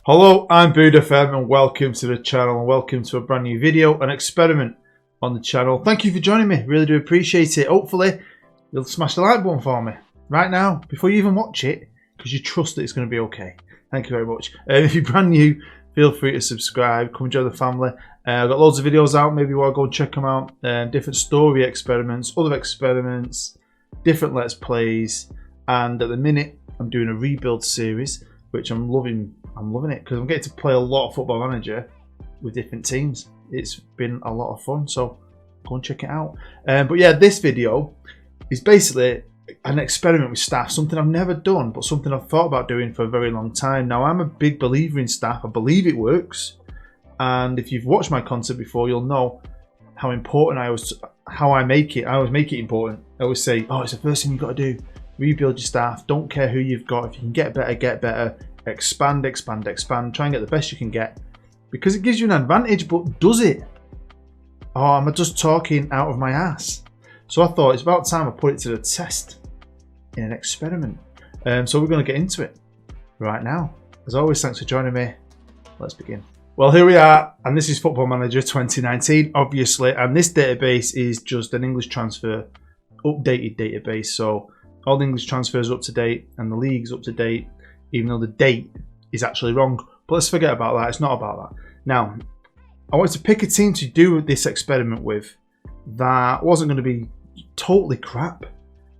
Hello, I'm BOODFM and welcome to the channel and welcome to a brand new video, an experiment on the channel. Thank you for joining me, really do appreciate it. Hopefully you'll smash the like button for me right now before you even watch it because you trust that it's going to be okay. Thank you very much. If you're brand new, feel free to subscribe, come join the family. I've got loads of videos out, maybe you want to go and check them out. Different story experiments, other experiments, different Let's Plays, and at the minute I'm doing a rebuild series which I'm loving it because I'm getting to play a lot of Football Manager with different teams. It's been a lot of fun, so go and check it out. But yeah, this video is basically an experiment with staff, something I've never done, but something I've thought about doing for a very long time. Now, I'm a big believer in staff. I believe it works, and if you've watched my content before, you'll know how important I make it. I always make it important. I always say, oh, it's the first thing you've got to do. Rebuild your staff. Don't care who you've got. If you can get better, get better. Expand, expand, expand. Try and get the best you can get because it gives you an advantage. But does it? Oh, am I just talking out of my ass? So I thought it's about time I put it to the test in an experiment. So we're going to get into it right now. As always, thanks for joining me. Let's begin. Well, here we are, and this is Football Manager 2019, obviously, and this database is just an English transfer updated database. So all the English transfers are up to date and the league's up to date, even though the date is actually wrong. But let's forget about that. It's not about that. Now, I wanted to pick a team to do this experiment with that wasn't going to be totally crap,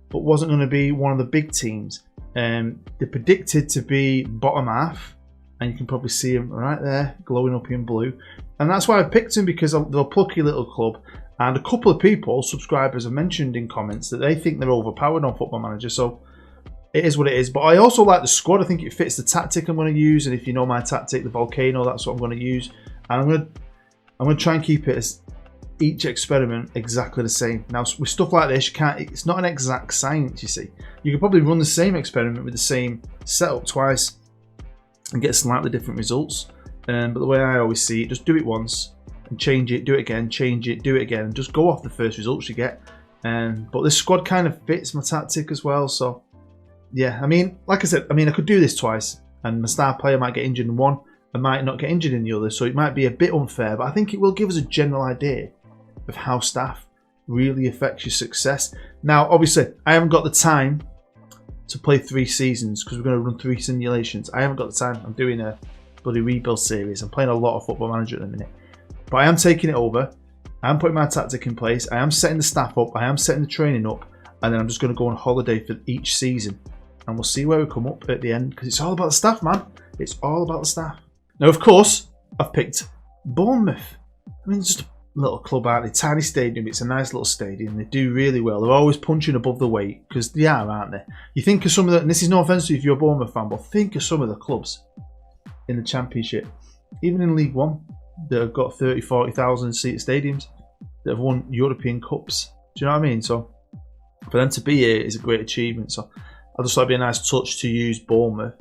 but wasn't going to be one of the big teams. They're predicted to be bottom half, and you can probably see them right there, glowing up in blue. And that's why I picked them, because they're a plucky little club. And a couple of people, subscribers, have mentioned in comments that they think they're overpowered on Football Manager. So it is what it is. But I also like the squad. I think it fits the tactic I'm going to use. And if you know my tactic, the VOLCANO, that's what I'm going to use. And I'm going to try and keep it as each experiment exactly the same. Now, with stuff like this, it's not an exact science, you see. You could probably run the same experiment with the same setup twice and get slightly different results. But the way I always see it, just do it once and change it, do it again, change it, do it again, and just go off the first results you get. But this squad kind of fits my tactic as well. So yeah, I mean, like I said, I could do this twice and my star player might get injured in one and might not get injured in the other. So it might be a bit unfair, but I think it will give us a general idea of how staff really affects your success. Now, obviously, I haven't got the time to play 3 seasons because we're going to run 3 simulations. I haven't got the time. I'm doing a bloody rebuild series. I'm playing a lot of Football Manager at the minute. But I am taking it over. I am putting my tactic in place. I am setting the staff up. I am setting the training up. And then I'm just going to go on holiday for each season. And we'll see where we come up at the end. Because it's all about the staff, man. It's all about the staff. Now, of course, I've picked Bournemouth. I mean, just a little club, aren't they? Tiny stadium. It's a nice little stadium. They do really well. They're always punching above the weight. Because they are, aren't they? You think of some of the... And this is no offence to you if you're a Bournemouth fan. But think of some of the clubs in the Championship. Even in League One. That have got 30, 40,000 seat stadiums that have won European Cups. Do you know what I mean? So for them to be here is a great achievement. So I just thought it'd be a nice touch to use Bournemouth.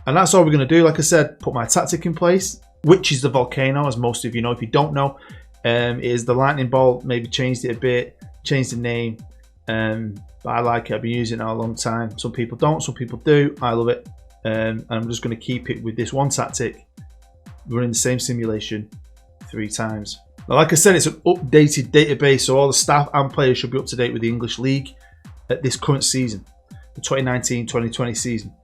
And that's all we're going to do. Like I said, put my tactic in place, which is the VOLCANO, as most of you know. If you don't know, it is the lightning bolt. Maybe changed it a bit, changed the name. But I like it. I've been using it now a long time. Some people don't, some people do. I love it. And I'm just going to keep it with this one tactic, running the same simulation 3 times. Now, like I said, it's an updated database, so all the staff and players should be up to date with the English League at this current season, the 2019-2020 season.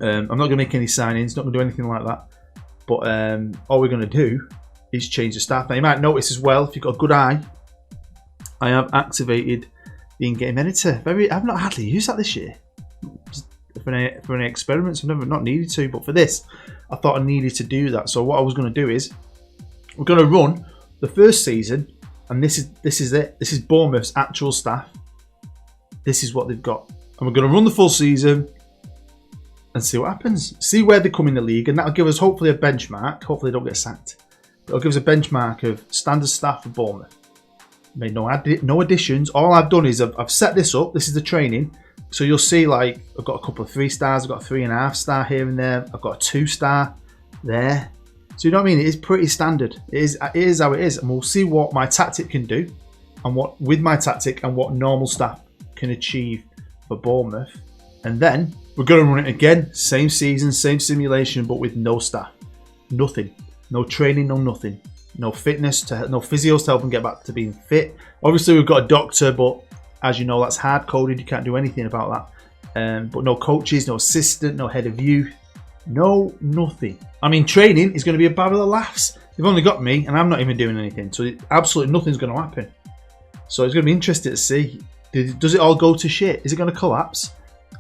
I'm not going to make any signings, not going to do anything like that. But all we're going to do is change the staff. Now, you might notice as well, if you've got a good eye, I have activated the in-game editor. I've not hardly used that this year. For any experiments, I've not needed to, but for this, I thought I needed to do that. So what I was going to do is, we're going to run the first season, and this is it. This is Bournemouth's actual staff. This is what they've got, and we're going to run the full season and see what happens. See where they come in the league, and that'll give us hopefully a benchmark. Hopefully, they don't get sacked. It'll give us a benchmark of standard staff for Bournemouth. Made no additions. All I've done is I've set this up. This is the training. So you'll see, like, I've got a couple of 3 stars, I've got a 3.5 star here and there, I've got a 2 star there. So you know what I mean? It is pretty standard. It is how it is, and we'll see what my tactic can do, and what with my tactic and what normal staff can achieve for Bournemouth. And then We're going to run it again. Same season, same simulation, but with no staff. Nothing. No training, no nothing. No fitness, no physios to help them get back to being fit. Obviously, we've got a doctor, but as you know, that's hard-coded. You can't do anything about that. But no coaches, no assistant, no head of youth. No, nothing. I mean, training is going to be a barrel of laughs. They've only got me, and I'm not even doing anything. So absolutely nothing's going to happen. So it's going to be interesting to see. Does it all go to shit? Is it going to collapse?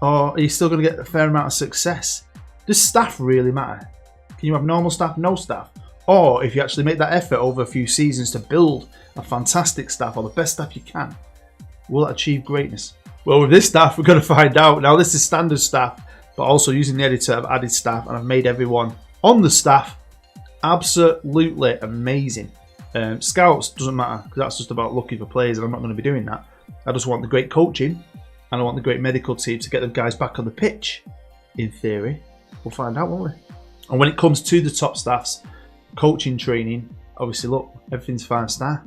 Or are you still going to get a fair amount of success? Does staff really matter? Can you have normal staff, no staff? Or if you actually make that effort over a few seasons to build a fantastic staff or the best staff you can, will it achieve greatness? Well, with this staff, we're going to find out. Now, this is standard staff, but also using the editor, I've added staff and I've made everyone on the staff absolutely amazing. Scouts doesn't matter because that's just about looking for players, and I'm not going to be doing that. I just want the great coaching and I want the great medical team to get the guys back on the pitch. In theory, we'll find out, won't we? And when it comes to the top staffs, coaching, training, obviously, look, everything's 5-star.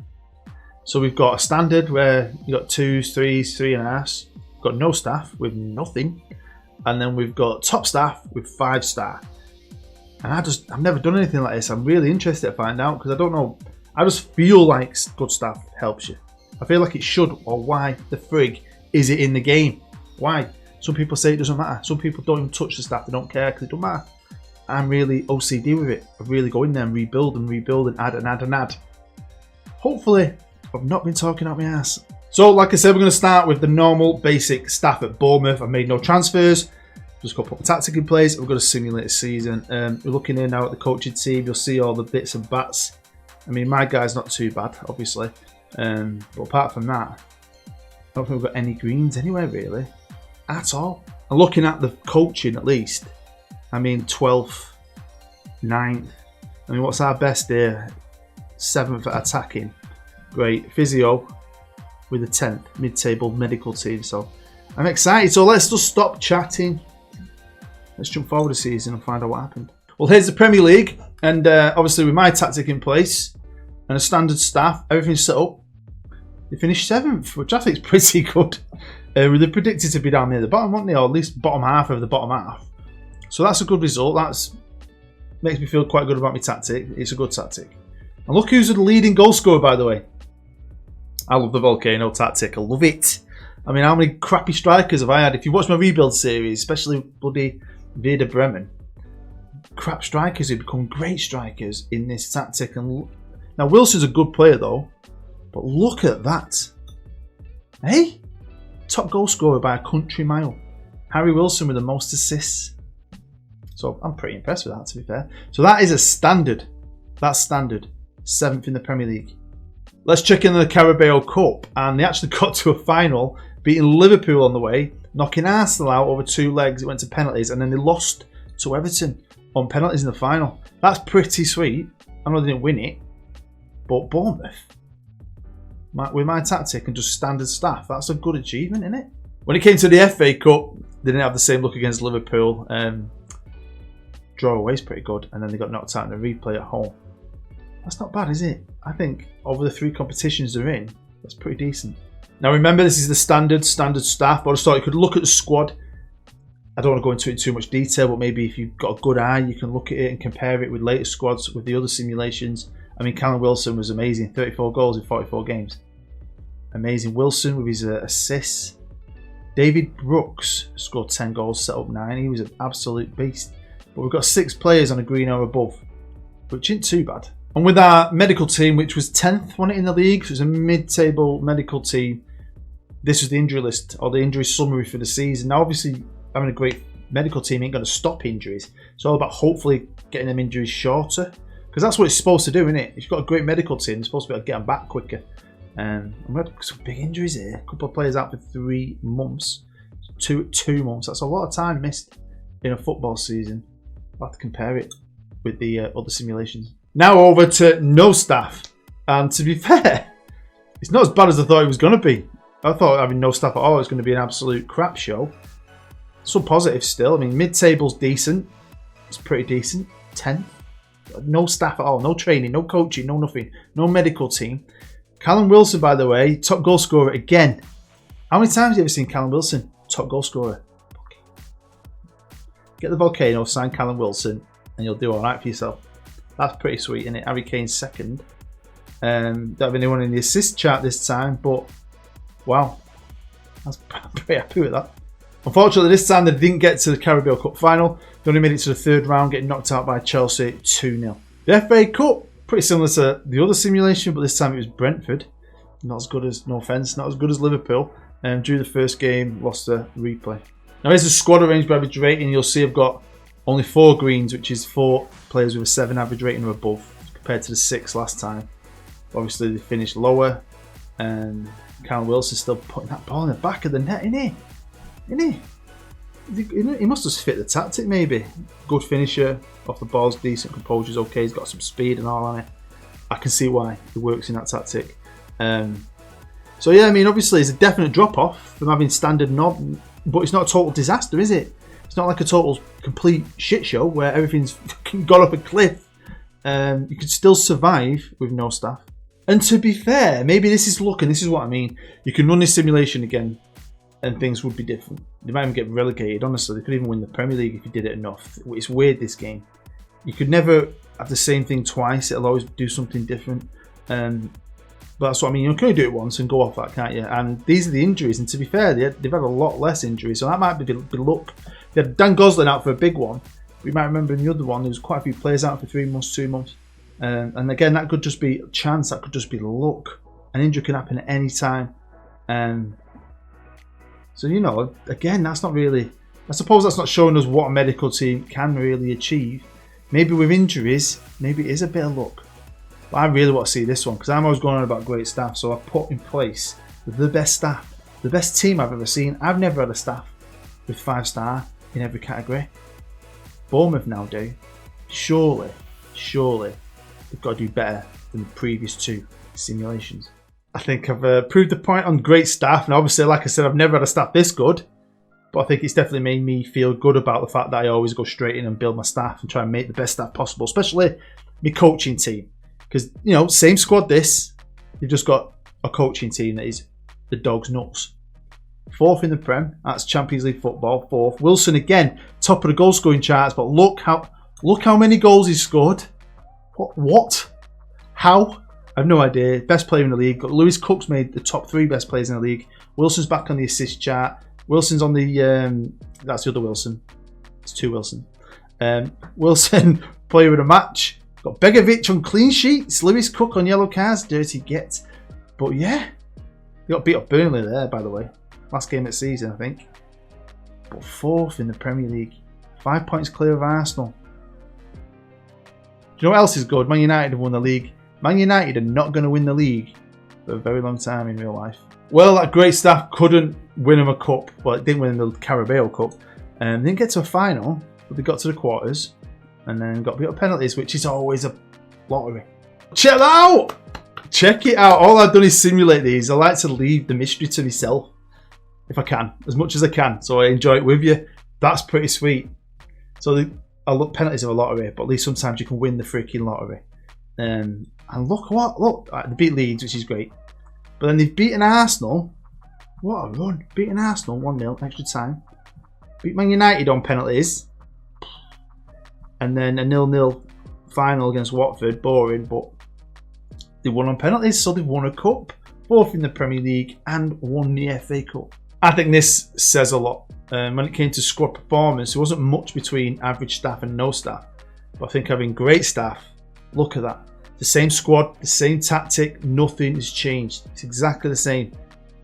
So we've got a standard where you've got 2s, 3s, 3.5s. We've got no staff with nothing. And then we've got top staff with 5-star. And I've never done anything like this. I'm really interested to find out because I don't know. I just feel like good staff helps you. I feel like it should, or why the frig is it in the game? Why? Some people say it doesn't matter. Some people don't even touch the staff. They don't care because it don't matter. I'm really OCD with it. I really go in there and rebuild and add and add and add. Hopefully, I've not been talking out my ass. So, like I said, we're going to start with the normal basic staff at Bournemouth. I've made no transfers. Just got to put the tactic in place. We're going to simulate a season. We're looking here now at the coaching team. You'll see all the bits and bats. I mean, my guy's not too bad, obviously. But apart from that, I don't think we've got any greens anywhere, really. At all. And looking at the coaching, at least, I mean, 12th, 9th. I mean, what's our best here? 7th at attacking. Great. Physio with the 10th. Mid-table medical team. So, I'm excited. So, let's just stop chatting. Let's jump forward a season and find out what happened. Well, here's the Premier League. And obviously, with my tactic in place and a standard staff, everything's set up. They finished 7th, which I think is pretty good. They're predicted to be down near the bottom, weren't they? Or at least bottom half of the bottom half. So that's a good result. That makes me feel quite good about my tactic. It's a good tactic. And look who's the leading goal scorer, by the way. I love the Volcano tactic. I love it. I mean, how many crappy strikers have I had? If you watch my rebuild series, especially bloody Werder Bremen, crap strikers who become great strikers in this tactic. And now Wilson's a good player though, but look at that. Hey, top goal scorer by a country mile. Harry Wilson with the most assists. So I'm pretty impressed with that, to be fair. So that is a standard. That's standard. 7th in the Premier League. Let's check in the Carabao Cup, and they actually got to a final, beating Liverpool on the way, knocking Arsenal out over 2 legs. It went to penalties, and then they lost to Everton on penalties in the final. That's pretty sweet. I know they didn't win it, but Bournemouth, with my tactic and just standard staff, that's a good achievement, isn't it? When it came to the FA Cup, they didn't have the same look against Liverpool. Draw away is pretty good, and then they got knocked out in a replay at home. That's not bad, is it? I think over the 3 competitions they're in, that's pretty decent. Now remember, this is the standard staff, but I just thought you could look at the squad. I don't want to go into it in too much detail, but maybe if you've got a good eye, you can look at it and compare it with later squads, with the other simulations. I mean, Callum Wilson was amazing, 34 goals in 44 games. Amazing. Wilson with his assists. David Brooks scored 10 goals, set up 9. He was an absolute beast. But we've got 6 players on a green or above, which isn't too bad. And with our medical team, which was 10th, wasn't it, in the league? So it was a mid-table medical team. This was the injury list, or the injury summary for the season. Now, obviously, having a great medical team ain't going to stop injuries. It's all about hopefully getting them injuries shorter. Because that's what it's supposed to do, isn't it? If you've got a great medical team, you're supposed to be able to get them back quicker. And we had some big injuries here. A couple of players out for 3 months. 2 months. That's a lot of time missed in a football season. I'll have to compare it with the other simulations. Now over to no staff. And to be fair, it's not as bad as I thought it was going to be. I thought having no staff at all was going to be an absolute crap show. Some positives still. I mean, mid-table's decent. It's pretty decent. 10th. No staff at all. No training, no coaching, no nothing. No medical team. Callum Wilson, by the way, top goal scorer again. How many times have you ever seen Callum Wilson top goal scorer? get the Volcano, sign Callum Wilson, and you'll do alright for yourself. That's pretty sweet, isn't it? Harry Kane's second. Don't have anyone in the assist chart this time, but wow. I'm pretty happy with that. Unfortunately, this time they didn't get to the Carabao Cup final. They only made it to the third round, getting knocked out by Chelsea 2-0. The FA Cup, pretty similar to the other simulation, but this time it was Brentford. Not as good as, no offence, not as good as Liverpool. Drew the first game, lost the replay. Now here's the squad arranged by average rating. You'll see I've got only 4 greens, which is 4 players with a 7 average rating or above, compared to the 6 last time. Obviously they finished lower, and Callum Wilson's still putting that ball in the back of the net, isn't he? He must have fit the tactic, maybe. Good finisher, off the ball's decent, composure's okay, he's got some speed and all on it. I can see why he works in that tactic. So yeah, I mean, obviously it's a definite drop off from having standard knob, but it's not a total disaster, is it? It's not like a total complete shit show where everything's fucking gone up a cliff. You could still survive with no staff. And to be fair, maybe this is luck, and this is what I mean. You can run this simulation again and things would be different. They might even get relegated, honestly. They could even win the Premier League if you did it enough. It's weird, this game. You could never have the same thing twice. It'll always do something different. But that's what I mean. You can only do it once and go off that, can't you? And these are the injuries. And to be fair, they've had a lot less injuries. So that might be luck. They had Dan Gosling out for a big one. We might remember in the other one, there was quite a few players out for 3 months, 2 months. And again, that could just be chance. That could just be luck. An injury can happen at any time. So, you know, again, that's not really... I suppose that's not showing us what a medical team can really achieve. Maybe with injuries, maybe it is a bit of luck. But I really want to see this one, because I'm always going on about great staff. So I've put in place the best staff. The best team I've ever seen. I've never had a staff with 5-star in every category. Bournemouth now do. Surely, they've got to do better than the previous 2 simulations. I think I've proved the point on great staff. And obviously, like I said, I've never had a staff this good. But I think it's definitely made me feel good about the fact that I always go straight in and build my staff and try and make the best staff possible. Especially my coaching team. Because, you know, same squad this. You've just got a coaching team that is the dog's nuts. 4th in the Prem. That's Champions League football. 4th. Wilson again, top of the goal scoring charts. But look how many goals he's scored. What? How? I have no idea. Best player in the league. Lewis Cook's made the top 3 best players in the league. Wilson's back on the assist chart. Wilson's on the... that's the other Wilson. It's 2 Wilson. Wilson, player of the match. Got Begovic on clean sheets. Lewis Cook on yellow cards. Dirty get. But yeah. He got beat up Burnley there, by the way. Last game of the season, I think. But 4th in the Premier League. 5 points clear of Arsenal. Do you know what else is good? Man United have won the league. Man United are not going to win the league for a very long time in real life. Well, that great staff couldn't win them a cup. Well, it didn't win the Carabao Cup. They didn't get to a final, but they got to the quarters. And then got beat up penalties, which is always a lottery. Check that out! Check it out. All I've done is simulate these. I like to leave the mystery to myself. If I can. As much as I can. So I enjoy it with you. That's pretty sweet. So I look, penalties are a lottery, but at least sometimes you can win the freaking lottery. And look what, look, they beat Leeds, which is great. But then they've beaten Arsenal. What a run. Beaten Arsenal 1-0, extra time. Beat Man United on penalties. And then a 0-0 final against Watford. Boring, but they won on penalties, so they've won a cup. 4th in the Premier League and won the FA Cup. I think this says a lot. When it came to squad performance, there wasn't much between average staff and no staff. But I think having great staff, look at that. The same squad, the same tactic, nothing has changed. It's exactly the same.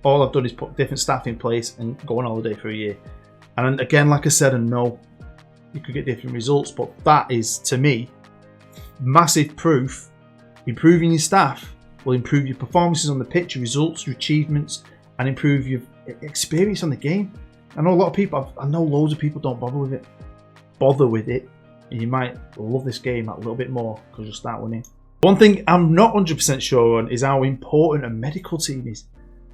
All I've done is put different staff in place and go on holiday for a year. And again, like I said, I know you could get different results, but that is, to me, massive proof. Improving your staff will improve your performances on the pitch, your results, your achievements, and improve your experience on the game. I know a lot of people, I know loads of people don't bother with it. And you might love this game a little bit more because you'll start winning. One thing I'm not 100% sure on is how important a medical team is.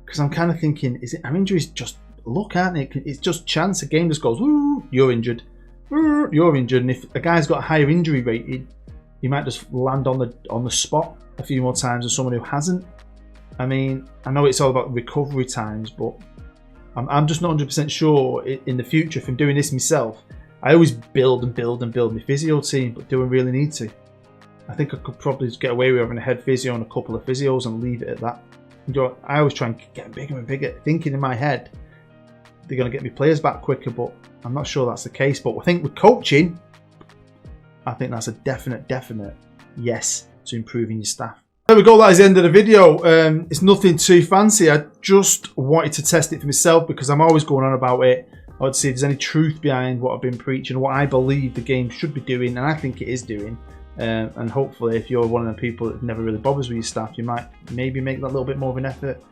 Because I'm kind of thinking, are injuries just luck, aren't it? It's just chance. A game just goes, woo, you're injured. Woo, you're injured. And if a guy's got a higher injury rate, he might just land on the spot a few more times than someone who hasn't. I mean, I know it's all about recovery times, but I'm just not 100% sure in the future from doing this myself I always build and build and build my physio team, but do I really need to? I think I could probably just get away with having a head physio and a couple of physios and leave it at that. I always try and get bigger and bigger, thinking in my head they're going to get me players back quicker, but I'm not sure that's the case. But I think with coaching, I think that's a definite yes to improving your staff. There we go, that is the end of the video. It's nothing too fancy. I just wanted to test it for myself because I'm always going on about it. I want to see if there's any truth behind what I've been preaching, what I believe the game should be doing, and I think it is doing. And hopefully, if you're one of the people that never really bothers with your staff, you might maybe make that little bit more of an effort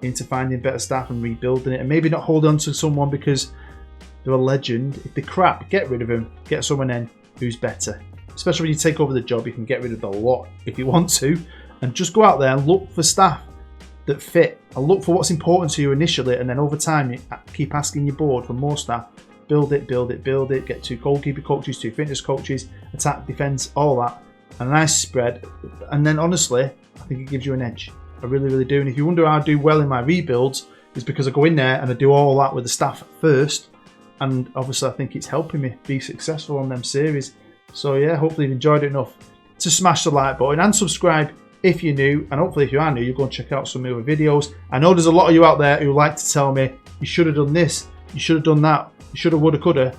into finding better staff and rebuilding it, and maybe not hold on to someone because they're a legend. If they're crap, get rid of them. Get someone in who's better. Especially when you take over the job, you can get rid of the lot if you want to, and just go out there and look for staff that fit. And look for what's important to you initially, and then over time, you keep asking your board for more staff. Build it, build it, build it. Get 2 goalkeeper coaches, 2 fitness coaches, attack, defence, all that. And a nice spread. And then honestly, I think it gives you an edge. I really do. And if you wonder how I do well in my rebuilds, it's because I go in there and I do all that with the staff first. And obviously I think it's helping me be successful on them series. So yeah, hopefully you've enjoyed it enough to smash the like button and subscribe if you're new. And hopefully if you are new, you'll go and check out some of the other videos. I know there's a lot of you out there who like to tell me, you should have done this, you should have done that. Shoulda, woulda, coulda.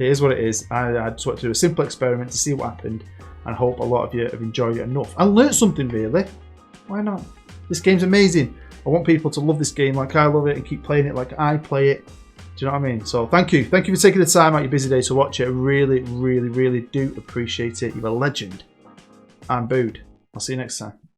It is what it is. I just wanted to do a simple experiment to see what happened, and hope a lot of you have enjoyed it enough and learnt something really. Why not? This game's amazing. I want people to love this game like I love it and keep playing it like I play it. Do you know what I mean? So thank you for taking the time out your busy day to watch it. I really do appreciate it. You're a legend. I'm Bood. I'll see you next time.